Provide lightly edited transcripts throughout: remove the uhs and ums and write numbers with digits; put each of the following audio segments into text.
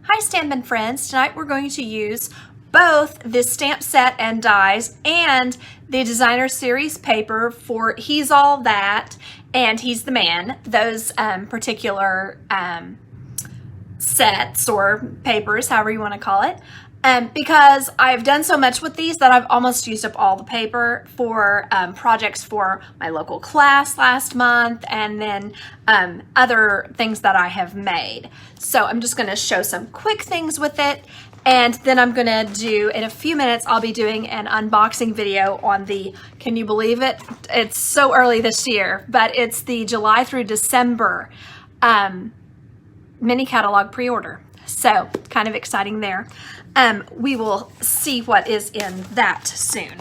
Hi Stampin' friends, tonight we're going to use both the stamp set and dies and the designer series paper for He's All That and He's the Man, those particular sets or papers, however you want to call it. Because I've done so much with these that I've almost used up all the paper for projects for my local class last month and then other things that I have made. So I'm just going to show some quick things with it, and then I'm going to do, in a few minutes, I'll be doing an unboxing video on the, can you believe it? It's so early this year, but it's the July through December mini catalog pre-order. So kind of exciting there. We will see what is in that soon.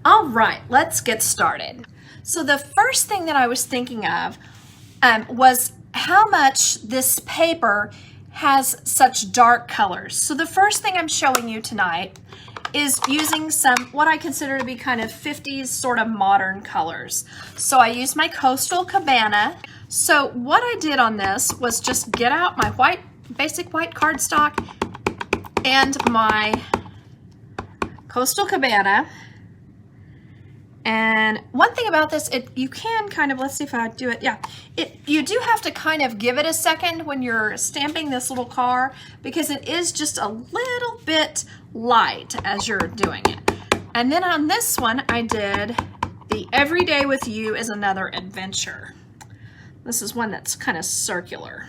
All right, let's get started. So the first thing that I was thinking of was how much this paper has such dark colors. So the first thing I'm showing you tonight is using some, what I consider to be kind of 50s sort of modern colors. So I used my Coastal Cabana. So what I did on this was just get out my basic white cardstock and my Coastal Cabana. And one thing about this, you can kind of, let's see if I do it, yeah. You do have to kind of give it a second when you're stamping this little car because it is just a little bit light as you're doing it. And then on this one, I did the Every Day With You is Another Adventure. This is one that's kind of circular.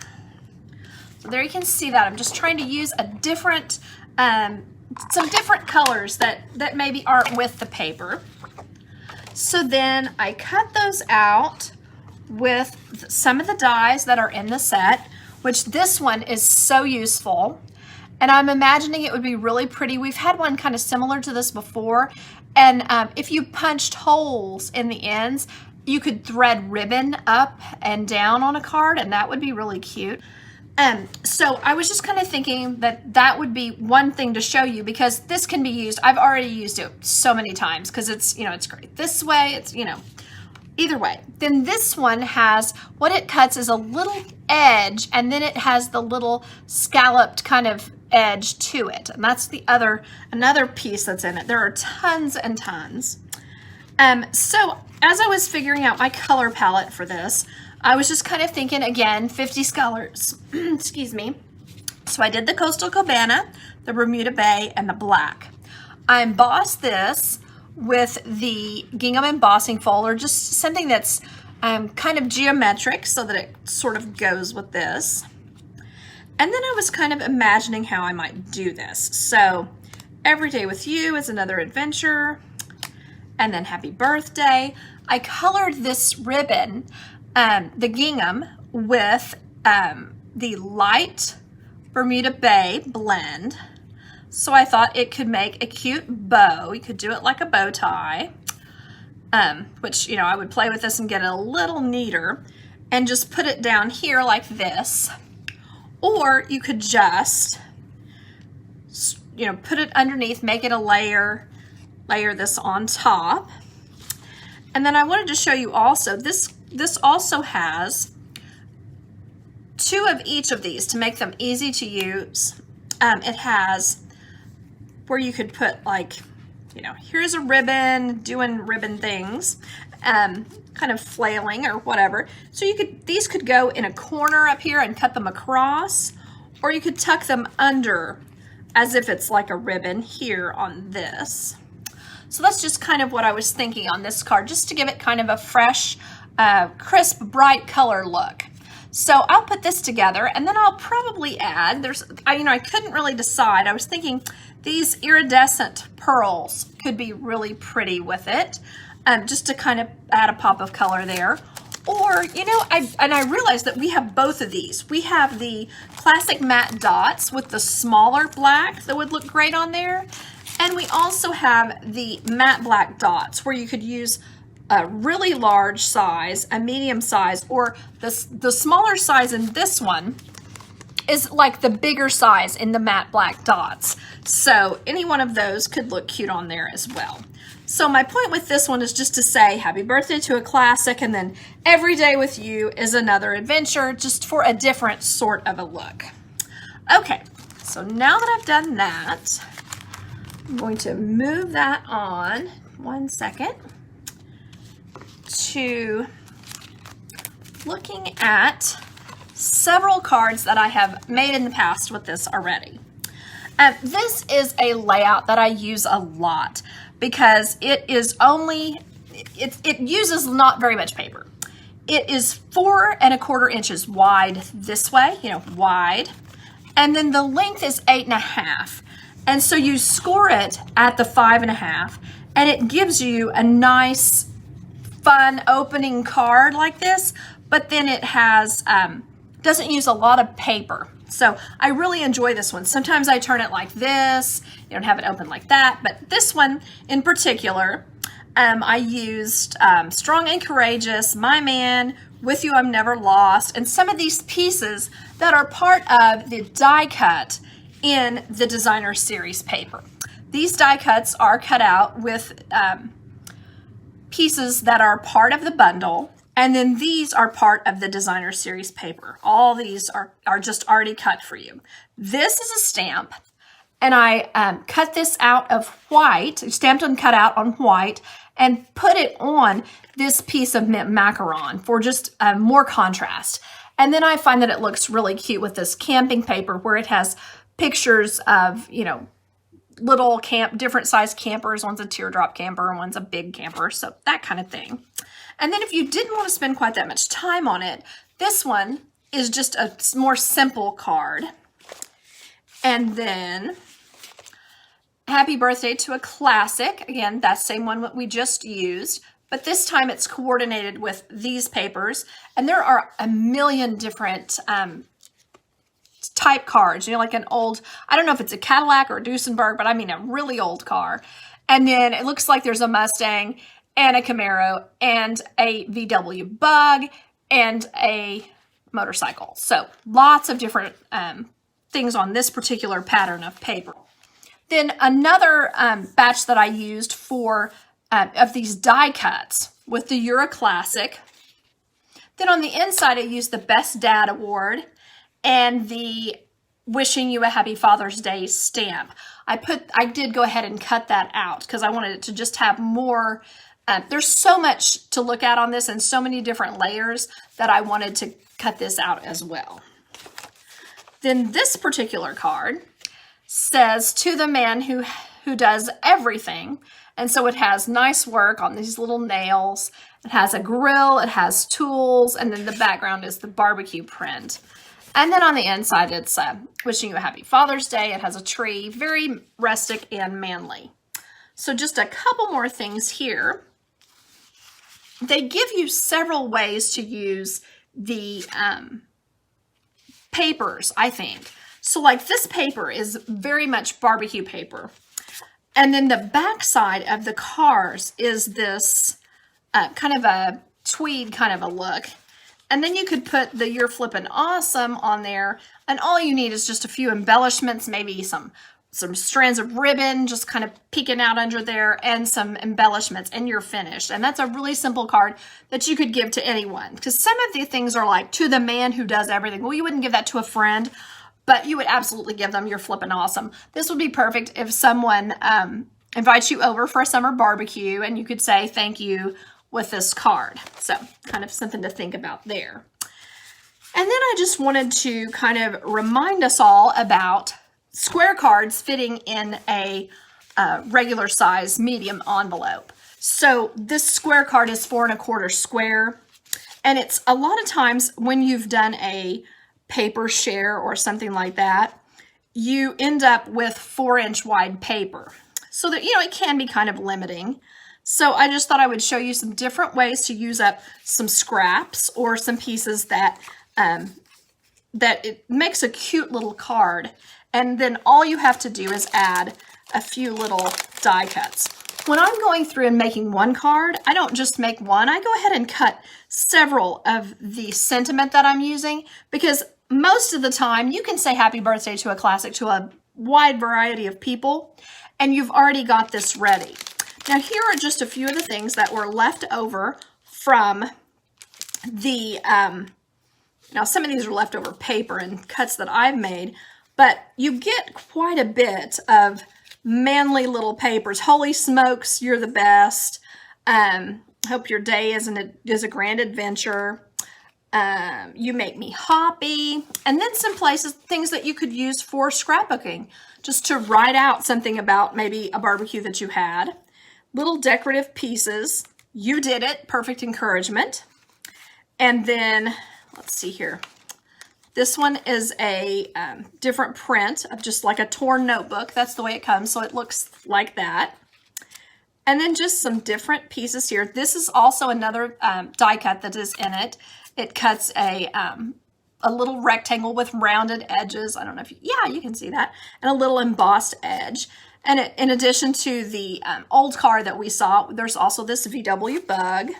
So there you can see that. I'm just trying to use a different, some different colors that maybe aren't with the paper. So then I cut those out with some of the dies that are in the set, which this one is so useful. And I'm imagining it would be really pretty. We've had one kind of similar to this before. And if you punched holes in the ends, you could thread ribbon up and down on a card, and that would be really cute. So I was just kind of thinking that would be one thing to show you because this can be used. I've already used it so many times because it's, it's great this way. It's, either way. Then this one has, what it cuts is a little edge, and then it has the little scalloped kind of edge to it. And that's the another piece that's in it. There are tons and tons. So as I was figuring out my color palette for this, I was just kind of thinking, again, 50s colors, excuse me. So I did the Coastal Cabana, the Bermuda Bay, and the black. I embossed this with the gingham embossing folder, just something that's kind of geometric so that it sort of goes with this. And then I was kind of imagining how I might do this. So Every Day With You is Another Adventure, and then Happy Birthday. I colored this ribbon, the gingham, with the light Bermuda Bay blend. So I thought it could make a cute bow. You could do it like a bow tie, which, I would play with this and get it a little neater and just put it down here like this. Or you could just, put it underneath, make it a layer this on top. And then I wanted to show you also, this also has two of each of these to make them easy to use. It has where you could put like, here's a ribbon, doing ribbon things, kind of flailing or whatever. So these could go in a corner up here and cut them across, or you could tuck them under as if it's like a ribbon here on this. So that's just kind of what I was thinking on this card, just to give it kind of a fresh, crisp, bright color look. So I'll put this together, and then I'll probably add, I couldn't really decide. I was thinking these iridescent pearls could be really pretty with it, just to kind of add a pop of color there. Or, I realized that we have both of these. We have the classic matte dots with the smaller black that would look great on there. And we also have the matte black dots where you could use a really large size, a medium size, or the smaller size in this one is like the bigger size in the matte black dots. So any one of those could look cute on there as well. So my point with this one is just to say happy birthday to a classic, and then Every Day With You is Another Adventure, just for a different sort of a look. Okay, so now that I've done that, I'm going to move that on 1 second to looking at several cards that I have made in the past with this already. This is a layout that I use a lot because it uses not very much paper. It is 4 1/4 inches wide this way, wide, and then the length is 8 1/2. And so you score it at the 5 1/2, and it gives you a nice, fun opening card like this, but then it has, doesn't use a lot of paper. So I really enjoy this one. Sometimes I turn it like this, have it open like that, but this one in particular, I used Strong and Courageous, My Man, With You I'm Never Lost, and some of these pieces that are part of the die cut in the Designer Series paper. These die cuts are cut out with pieces that are part of the bundle, and then these are part of the Designer Series paper. All these are just already cut for you. This is a stamp, and I cut this out of white, stamped and cut out on white, and put it on this piece of mint macaron for just more contrast. And then I find that it looks really cute with this camping paper where it has pictures of, little different size campers. One's a teardrop camper and one's a big camper, so that kind of thing. And then if you didn't want to spend quite that much time on it, this one is just a more simple card. And then Happy Birthday to a Classic. Again, that same one that we just used, but this time it's coordinated with these papers. And there are a million different type cards, like an old, I don't know if it's a Cadillac or a Duesenberg, but I mean a really old car. And then it looks like there's a Mustang and a Camaro and a VW Bug and a motorcycle. So lots of different things on this particular pattern of paper. Then another batch that I used for of these die cuts with the You're a Classic. Then on the inside, I used the Best Dad Award and the Wishing You a Happy Father's Day stamp. I did go ahead and cut that out because I wanted it to just have more. There's so much to look at on this and so many different layers that I wanted to cut this out as well. Then this particular card says, to the man who does everything. And so it has nice work on these little nails. It has a grill, it has tools, and then the background is the barbecue print. And then on the inside, it's Wishing You a Happy Father's Day. It has a tree, very rustic and manly. So just a couple more things here. They give you several ways to use the papers, I think. So like this paper is very much barbecue paper. And then the back side of the cars is this kind of a tweed kind of a look. And then you could put the You're Flippin' Awesome on there. And all you need is just a few embellishments, maybe some strands of ribbon just kind of peeking out under there and some embellishments, and you're finished. And that's a really simple card that you could give to anyone. Because some of the things are like, to the man who does everything. Well, you wouldn't give that to a friend, but you would absolutely give them You're Flippin' Awesome. This would be perfect if someone invites you over for a summer barbecue and you could say thank you with this card. So kind of something to think about there. And then I just wanted to kind of remind us all about square cards fitting in a regular size medium envelope. So this square card is 4 1/4 square. And it's a lot of times when you've done a paper share or something like that, you end up with 4-inch wide paper. So that, it can be kind of limiting. So I just thought I would show you some different ways to use up some scraps or some pieces that it makes a cute little card. And then all you have to do is add a few little die cuts. When I'm going through and making one card, I don't just make one. I go ahead and cut several of the sentiment that I'm using, because most of the time you can say happy birthday to a classic to a wide variety of people, and you've already got this ready. Now here are just a few of the things that were left over from the, now some of these are leftover paper and cuts that I've made, but you get quite a bit of manly little papers. Holy smokes, you're the best. Hope your day is a grand adventure. You make me happy. And then some things that you could use for scrapbooking, just to write out something about maybe a barbecue that you had. Little decorative pieces. You did it. Perfect encouragement. And then, let's see here. This one is a different print of just like a torn notebook. That's the way it comes, so it looks like that. And then just some different pieces here. This is also another die cut that is in it. It cuts a little rectangle with rounded edges. I don't know if you can see that. And a little embossed edge. And in addition to the old card that we saw, there's also this VW bug.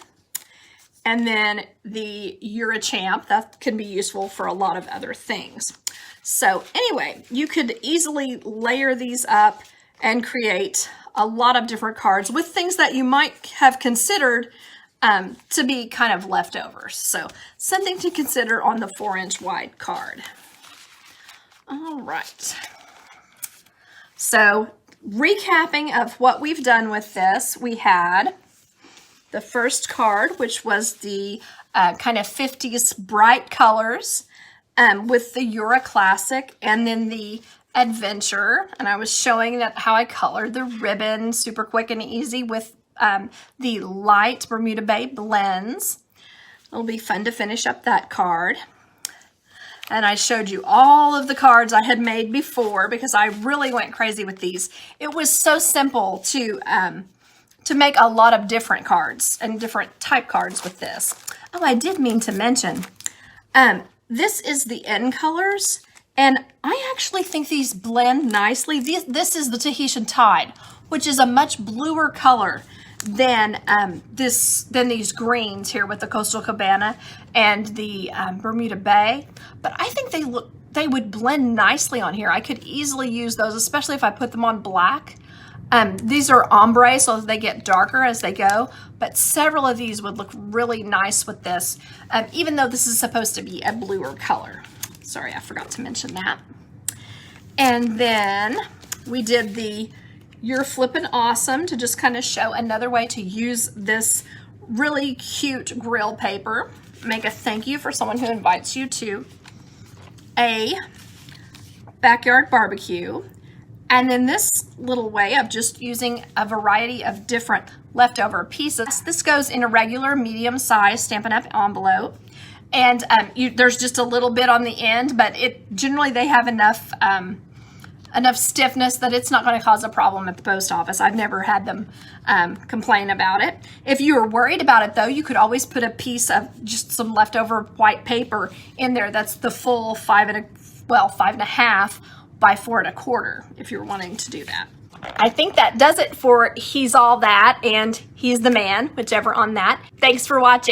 And then the You're a Champ. That can be useful for a lot of other things. So anyway, you could easily layer these up and create a lot of different cards with things that you might have considered to be kind of leftovers. So something to consider on the 4-inch wide card. All right. So recapping of what we've done with this, we had the first card, which was the kind of 50s bright colors with the You're a Classic, and then the Adventure. And I was showing that how I colored the ribbon super quick and easy with the light Bermuda Bay blends. It'll be fun to finish up that card. And I showed you all of the cards I had made before because I really went crazy with these. It was so simple to make a lot of different cards and different type cards with this. Oh, I did mean to mention, this is the end colors, and I actually think these blend nicely. This is the Tahitian Tide, which is a much bluer color than these greens here with the Coastal Cabana and the Bermuda Bay. But I think they would blend nicely on here. I could easily use those, especially if I put them on black. These are ombre, so they get darker as they go, but several of these would look really nice with this, even though this is supposed to be a bluer color. Sorry, I forgot to mention that. And then we did the You're Flippin' Awesome to just kind of show another way to use this really cute grill paper. Make a thank you for someone who invites you to a backyard barbecue. And then this little way of just using a variety of different leftover pieces. This goes in a regular medium-sized Stampin' Up! Envelope. And there's just a little bit on the end, but generally they have enough stiffness that it's not going to cause a problem at the post office. I've never had them complain about it. If you were worried about it, though, you could always put a piece of just some leftover white paper in there. That's the full 5.5 by 4 1/4 if you're wanting to do that. I think that does it for He's All That and He's the Man, whichever on that. Thanks for watching.